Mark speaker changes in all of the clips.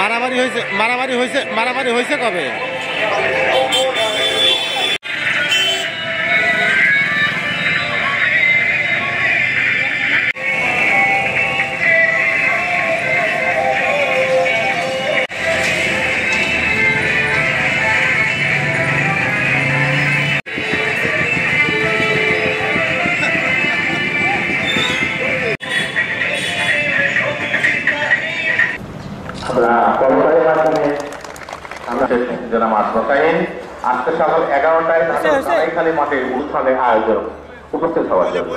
Speaker 1: মারামারি হয়েছে কবে?
Speaker 2: আজকে সকাল 11টায় সরাইখালী মাঠে অনুষ্ঠানে আয়োজন উপস্থিত হওয়ার জন্য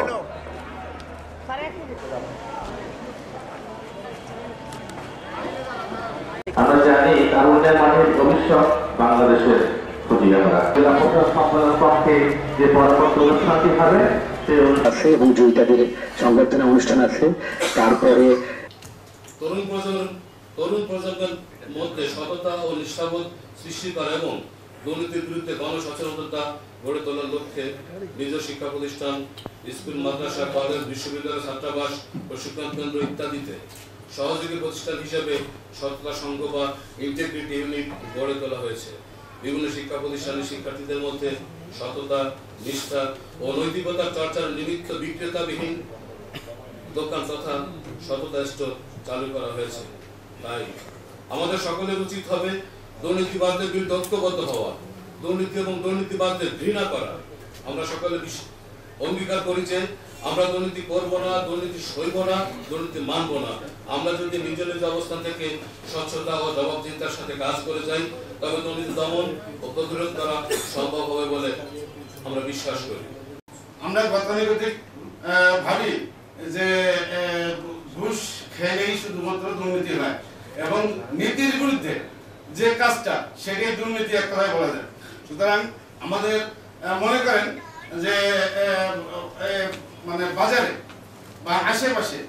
Speaker 2: আমরা জানি তারুণ্যের মাঠের ভবিষ্যৎ বাংলাদেশের খুঁজি আমরা জেলা প্রশাসন সম্মেলনের পক্ষে যে পরবর্তী অনুষ্ঠানটি হবে সেই আছে এবং জয়িতাদের সংবর্ধনা অনুষ্ঠান আছে। তারপরে
Speaker 3: তরুণ প্রজন্মের মধ্যে সততা ও নিষ্ঠাবোধ সৃষ্টি করা এবং দুর্নীতির বিরুদ্ধে গণসচেতনতা গড়ে তোলার লক্ষ্যে নিজ শিক্ষা প্রতিষ্ঠান, স্কুল, মাদ্রাসা, কলেজ, বিশ্ববিদ্যালয়, ছাত্রাবাস, প্রশিক্ষণ কেন্দ্র ইত্যাদিতে সহযোগী প্রতিষ্ঠান হিসেবে সততা সংঘ বা ইন্টিগ্রিটি ইউনিট গড়ে তোলা হয়েছে। বিভিন্ন শিক্ষা প্রতিষ্ঠানের শিক্ষার্থীদের মধ্যে সততা, নিষ্ঠা ও নৈতিকতার চর্চার নিমিত্ত বিক্রেতাবিহীন দোকান তথা সততা স্টোর চালু করা হয়েছে। তাই আমাদের সকলের উচিত হবে দুর্নীতিবাদদের বিরুদ্ধে ঐক্যবদ্ধ হওয়া, দুর্নীতি এবং দুর্নীতিবাদদের ঘৃণা করা। আমরা সকলে অঙ্গীকার করি যে আমরা দুর্নীতি করব না, দুর্নীতি সইব না, দুর্নীতি মানব না। আমরা যদি নিজ নিজ অবস্থান থেকে স্বচ্ছতা ও জবাবদিহিতার সাথে কাজ করে যাই তবে দুর্নীতি দমন ও প্রতিরোধ করা সম্ভব হবে বলে আমরা বিশ্বাস করি।
Speaker 4: আমরা গতানুগতিক ভাবি যে ঘুষ খেলেই শুধুমাত্র দুর্নীতি হয় এবং নীতির বিরুদ্ধে যে কাজটা সেটাই দুর্নীতি এক কথায় বলা যায়। সুতরাং আমাদের মনে করেন যে মানে বাজারে বা আশেপাশে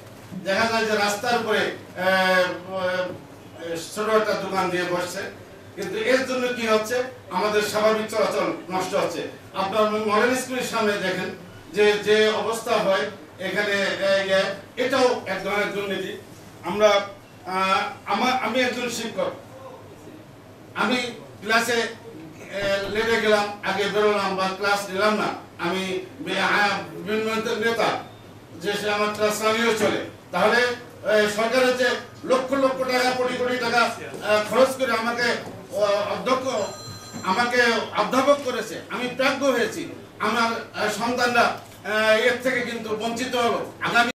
Speaker 4: দেখা যায় যে রাস্তার উপরে ছোট একটা দোকান দিয়ে বসছে, কিন্তু এর জন্য কি হচ্ছে, আমাদের স্বাভাবিক চলাচল নষ্ট হচ্ছে। আপনার মডেল স্কুলের সামনে দেখেন যে যে অবস্থা হয় এখানে, এটাও এক ধরনের দুর্নীতি। আমি একজন শিক্ষক, আমি ক্লাসে লেটে গেলাম, আগে বেরোলাম বা ক্লাস নিলাম না, আমি বিভিন্ন নেতা যে সে আমার ক্লাস চালিয়েও চলে, তাহলে সরকারের যে লক্ষ লক্ষ টাকা কোটি কোটি টাকা খরচ করে আমাকে অধ্যাপক করেছে, আমি প্রাজ্ঞ হয়েছি, আমার সন্তানরা এর থেকে কিন্তু বঞ্চিত হলো। আগামী